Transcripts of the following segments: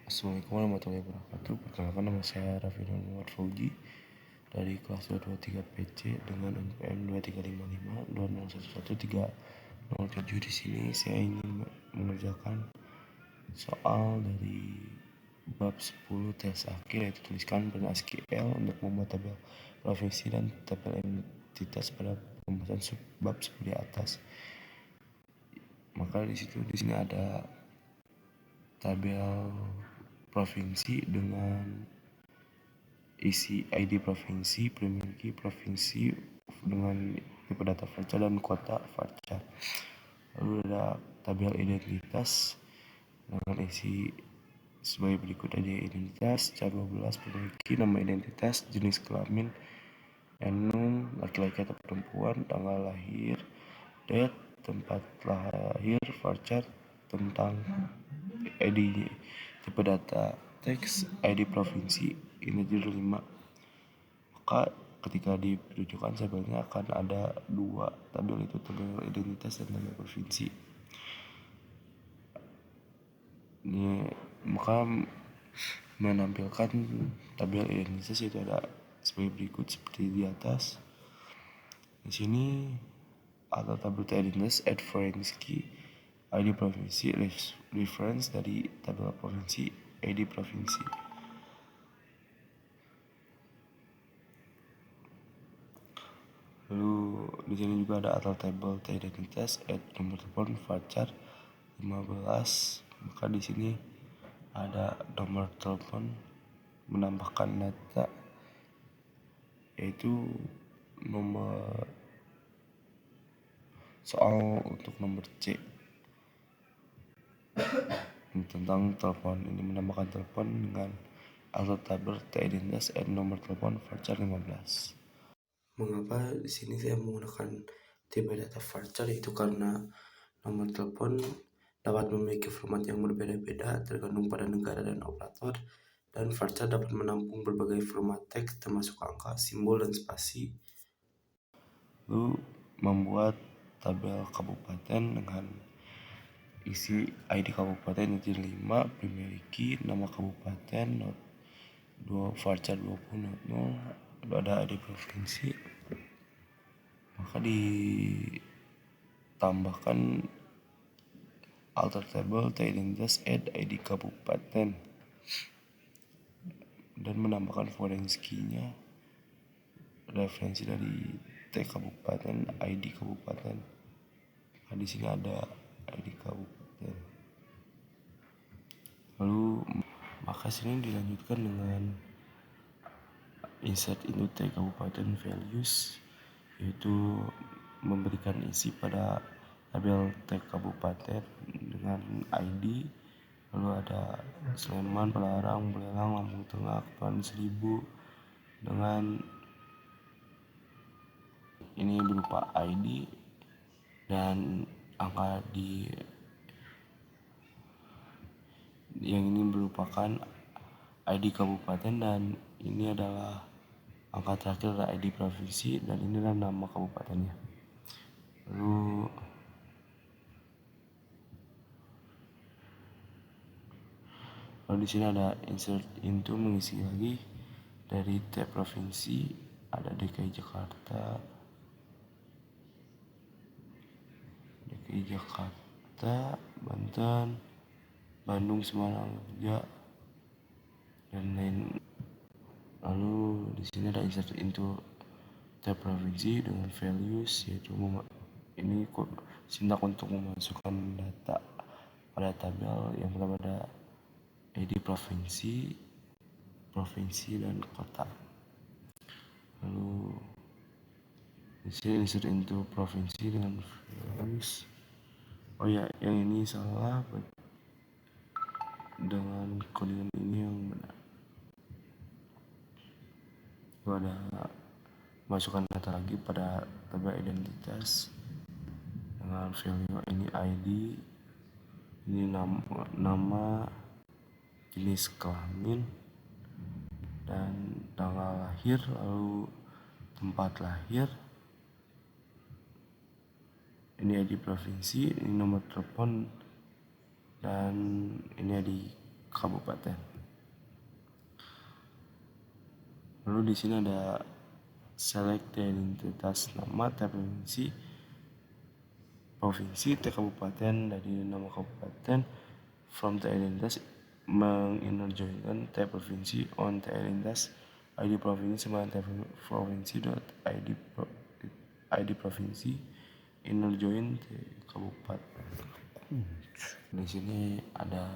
Assalamualaikum warahmatullahi wabarakatuh. Perkenalkan, nama saya Raffi Muhammad Fauji dari kelas 223 PC dengan NPM 2355 2011307. Di sini saya ingin mengerjakan soal dari bab 10 tes akhir, yaitu tuliskan pada SQL untuk membuat tabel provinsi dan tabel entitas pada pembahasan bab 10 di atas. Maka di sini ada tabel provinsi dengan isi ID provinsi, memiliki provinsi dengan tipe data varchar dan kota varchar. Lalu ada tabel identitas dengan isi sebagai berikut: ada identitas C12 memiliki nama identitas, jenis kelamin, enum, laki-laki atau perempuan, tanggal lahir, date, tempat lahir, varchar, tentang ID, tipe data teks, ID provinsi, integer 5. Maka ketika ditunjukkan tabelnya akan ada dua tabel, itu tabel identitas dan tabel provinsi. Ini maka menampilkan tabel identitas itu ada sebagai berikut seperti di atas. Di sini ada tabel identitas add foreign key, ID provinsi, reference dari tabel provinsi, ID provinsi. Lalu di sini juga ada atau tabel identitas add nomor telepon varchar 15. Maka di sini ada nomor telepon menambahkan data, yaitu nomor soal untuk nomor C tentang telepon. Ini menambahkan telepon dengan atau tabel identitas add nomor telepon varchar 15. Mengapa di sini saya menggunakan tipe data varchar? Itu karena nomor telepon dapat memiliki format yang berbeda-beda tergantung pada negara dan operator, dan varchar dapat menampung berbagai format teks termasuk angka, simbol, dan spasi. Lalu membuat tabel kabupaten dengan isi ID kabupaten integer 5, memiliki nama kabupaten, varchar 20, ada ID provinsi. Maka ditambahkan alter table identitas add ID kabupaten dan menambahkan foreign key-nya, referensi dari T kabupaten, ID kabupaten. Nah, di sini ada ID kabupaten. Lalu maka sini dilanjutkan dengan insert into T kabupaten values, yaitu memberikan isi pada tabel T kabupaten dengan ID. Lalu ada Sleman, Palaran, Buleleng, Lampung Tengah, Kepulauan Seribu dengan ini berupa ID dan angka yang ini merupakan ID kabupaten, dan ini adalah angka terakhir adalah ID provinsi, dan ini adalah nama kabupatennya. Lalu di sini ada insert into, mengisi lagi dari tab provinsi, ada DKI Jakarta, Banten, Bandung, Semarang, Jogja, dan lain. Lalu di sini ada insert into tab provinsi dengan values, yaitu ini sintak untuk memasukkan data pada tabel. Yang pertama ada ID provinsi dan kota. Lalu di sini insert into provinsi dengan values. Oh ya, yang ini salah, dengan kode ini yang benar. Itu ada masukkan data lagi pada tabel identitas dengan value ini ID, ini nama, jenis kelamin, dan tanggal lahir, lalu tempat lahir, ini ID provinsi, ini nomor telepon, dan ini ID kabupaten. Lalu di sini ada select identitas nama T provinsi, T kabupaten, dari nama kabupaten, from T identitas, menginnerjoinkan T provinsi on T identitas, ID provinsi sama T provinsi dot ID provinsi, inner join T kabupaten. Di sini ada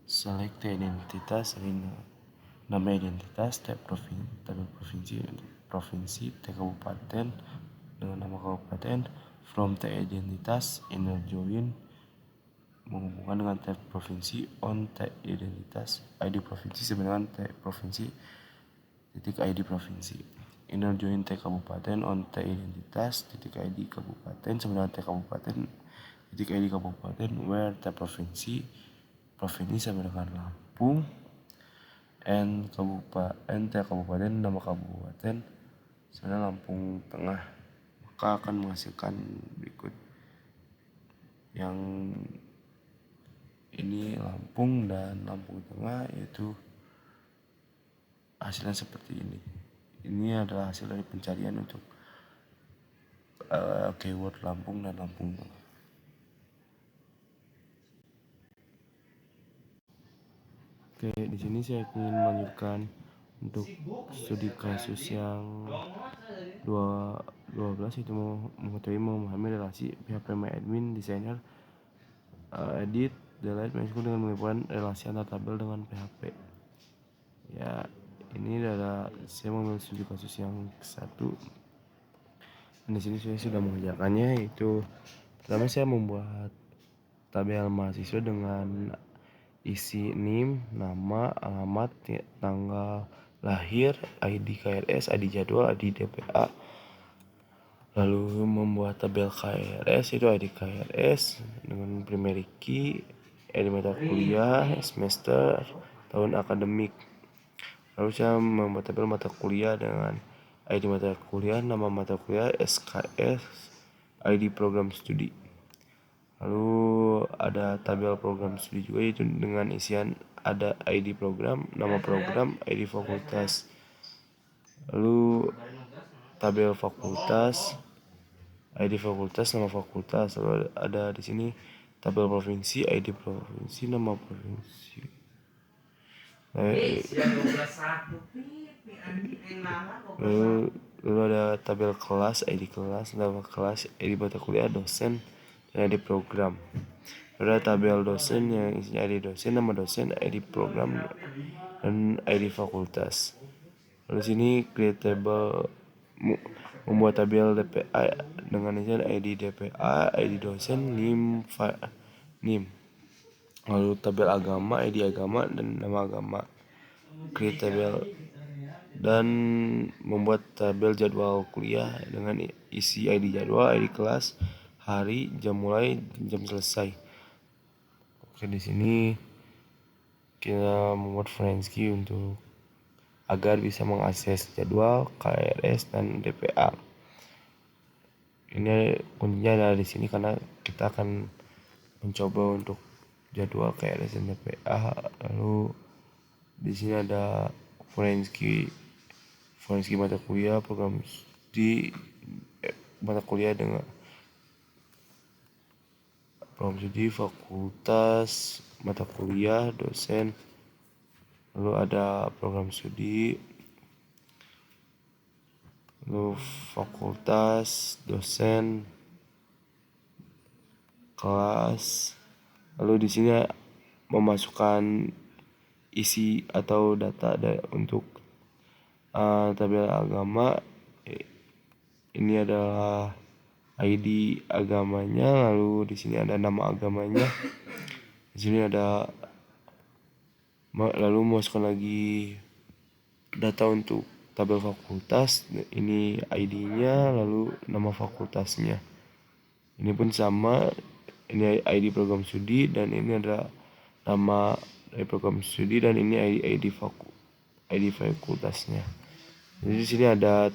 select identitas, nama identitas, tab provinsi, T kabupaten dengan nama kabupaten, from T identitas, inner join menghubungkan dengan tab provinsi, on T identitas, ID provinsi sama dengan T provinsi titik ID provinsi, inner join T kabupaten on T identitas titik ID kabupaten sama dengan T kabupaten titik ID kabupaten, where T provinsi sama dengan Lampung, N T kabupaten nama kabupaten sebenarnya Lampung Tengah, maka akan menghasilkan berikut. Yang ini Lampung dan Lampung Tengah, yaitu hasilnya seperti ini. Ini adalah hasil dari pencarian untuk keyword Lampung dan Lampung Tengah. Oke, di sini saya ingin melanjutkan untuk studi kasus yang 12, itu memahami relasi PHP MyAdmin Designer, edit, delete, MySQL dengan mengumpulkan relasi antar tabel dengan PHP. Ya, ini adalah saya mengambil studi kasus yang satu. Dan di sini saya sudah mengerjakannya, yaitu pertama saya membuat tabel mahasiswa dengan isi NIM, nama, alamat, tanggal lahir, ID KRS, ID jadwal, ID DPA. Lalu membuat tabel KRS, itu ID KRS dengan primary key, ID mata kuliah, semester, tahun akademik. Lalu saya membuat tabel mata kuliah dengan ID mata kuliah, nama mata kuliah, SKS, ID program studi. Lalu ada tabel program studi juga, yaitu dengan isian ada ID program, nama program, ID fakultas. Lalu tabel fakultas, ID fakultas, nama fakultas. Lalu ada di sini tabel provinsi, ID provinsi, nama provinsi. Lalu ada tabel kelas, ID kelas, nama kelas, ID mata kuliah, dosen, dan ID program. Lalu ada tabel dosen yang isinya ID dosen, nama dosen, ID program, dan ID fakultas. Lalu sini create table, membuat tabel DPA dengan isian ID DPA, ID dosen, NIM. Lalu tabel agama, ID agama, dan nama agama. Create tabel dan membuat tabel jadwal kuliah dengan isi ID jadwal, ID kelas, hari, jam mulai, jam selesai. Oke, di sini kita membuat foreign key untuk agar bisa mengakses jadwal, KRS, dan DPA. Ini kuncinya ada di sini karena kita akan mencoba untuk jadwal, KRS, dan DPA. Lalu di sini ada foreign key mata kuliah, program studi, mata kuliah dengan program studi, fakultas, mata kuliah, dosen. Lalu ada program studi, lalu fakultas, dosen, kelas. Lalu di sini memasukkan isi atau data untuk tabel agama. Ini adalah ID agamanya, lalu di sini ada nama agamanya. Di sini ada, lalu masukkan lagi data untuk tabel fakultas. Ini ID-nya, lalu nama fakultasnya. Ini pun sama, ini ID program studi, dan ini ada nama dari program studi, dan ini ID fakultasnya. Jadi di sini ada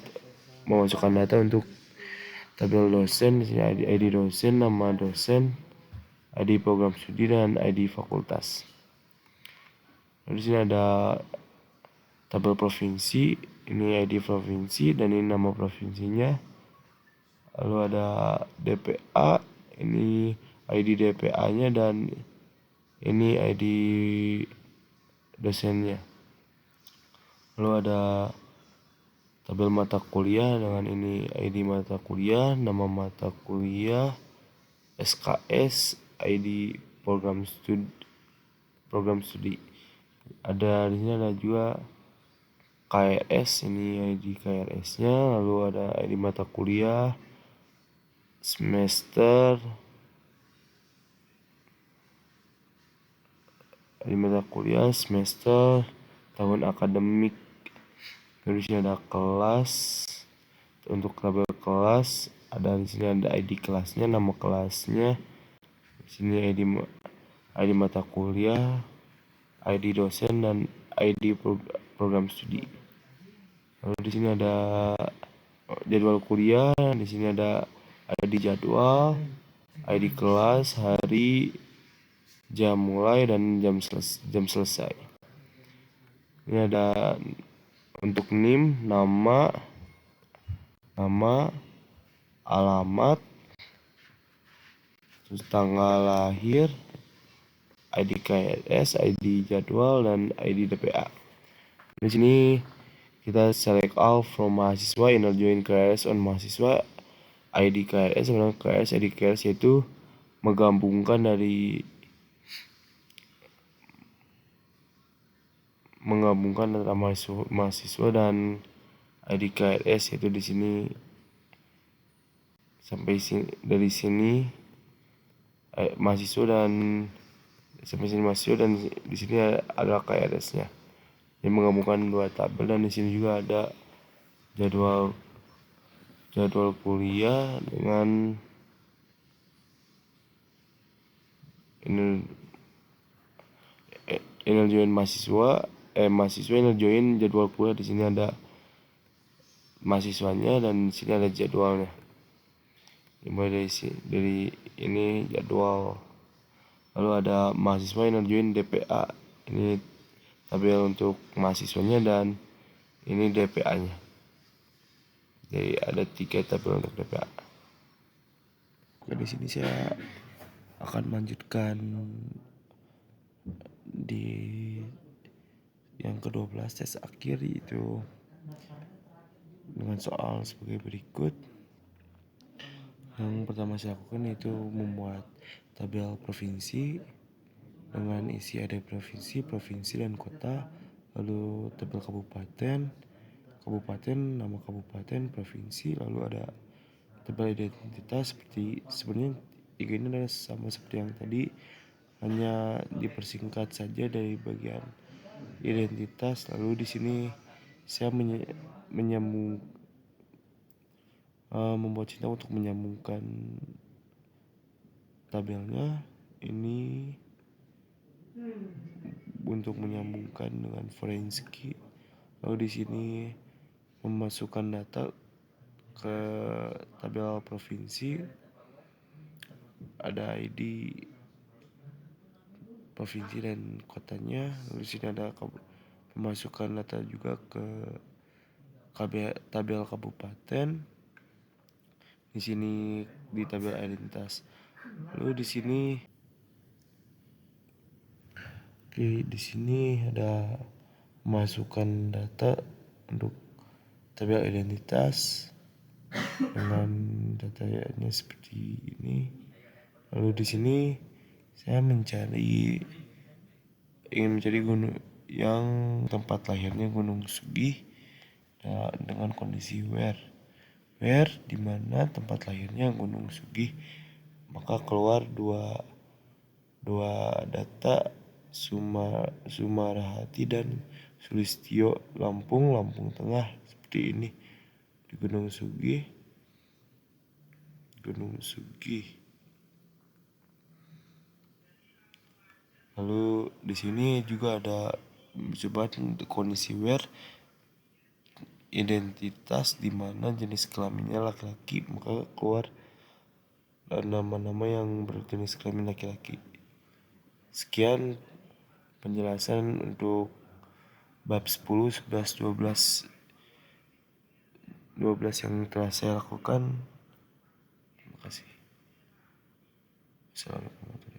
memasukkan data untuk tabel dosen. Di sini ID dosen, nama dosen, ID program studi, dan ID fakultas. Lalu di sini ada tabel provinsi, ini ID provinsi dan ini nama provinsinya. Lalu ada DPA, ini ID DPA-nya dan ini ID dosennya. Lalu ada tabel mata kuliah dengan ini ID mata kuliah, nama mata kuliah, SKS, ID program studi. Ada di sini ada juga KRS, ini ID KRS-nya, lalu ada ID mata kuliah, semester, ID mata kuliah, semester, tahun akademik. Lalu di sini ada kelas. Untuk tabel kelas ada di sini ada ID kelasnya, nama kelasnya. Di sini ID mata kuliah, ID dosen dan ID program studi. Lalu di sini ada jadwal kuliah, di sini ada ID jadwal, ID kelas, hari, jam mulai dan jam selesai. Ini ada untuk NIM, nama, alamat, terus tanggal lahir, ID KRS, ID jadwal dan ID DPA. Di sini kita select all from mahasiswa, inner join KRS on mahasiswa, ID KRS, sebenarnya KRS, ID KRS yaitu menggabungkan antara mahasiswa dan ID KRS, yaitu di sini sampai sini, dari sini mahasiswa dan sampai sini mahasiswa dan di sini ada KRS-nya. Yang menggabungkan dua tabel dan di sini juga ada jadwal kuliah dengan inner join mahasiswa inner join jadwal kuliah. Di sini ada mahasiswanya dan di sini ada jadwalnya. Dimulai dari ini jadwal. Lalu ada mahasiswa inner join DPA. Ini tabel untuk mahasiswanya dan ini DPA-nya. Jadi ada 3 tabel untuk DPA. Oke, di sini saya akan melanjutkan di yang ke-12 tes akhir, itu dengan soal sebagai berikut. Yang pertama saya lakukan yaitu membuat tabel provinsi dengan isi ada provinsi dan kota, lalu tabel kabupaten, nama kabupaten, provinsi, lalu ada tabel identitas. Sebenarnya ini adalah sama seperti yang tadi, hanya dipersingkat saja dari bagian identitas. Lalu di sini saya membuat cerita untuk menyambungkan tabelnya ini untuk menyambungkan dengan forensik. Lalu di sini memasukkan data ke tabel provinsi, ada ID provinsi dan kotanya. Lalu di sini ada memasukkan data juga ke tabel kabupaten. Di sini di tabel identitas. Lalu di sini ada masukkan data untuk tabel identitas dengan datanya seperti ini. Lalu di sini saya ingin mencari gunung yang tempat lahirnya Gunung Sugih dengan kondisi where di mana tempat lahirnya Gunung Sugih, maka keluar dua data, Sumarahati dan Sulistyo Lampung Tengah, seperti ini di Gunung Sugih. Lalu di sini juga ada coba untuk kondisi where identitas di mana jenis kelaminnya laki-laki, maka keluar nama-nama yang berjenis kelamin laki-laki. Sekian penjelasan untuk bab 10, 11, 12 yang telah saya lakukan. Terima kasih. Assalamualaikum warahmatullahi wabarakatuh.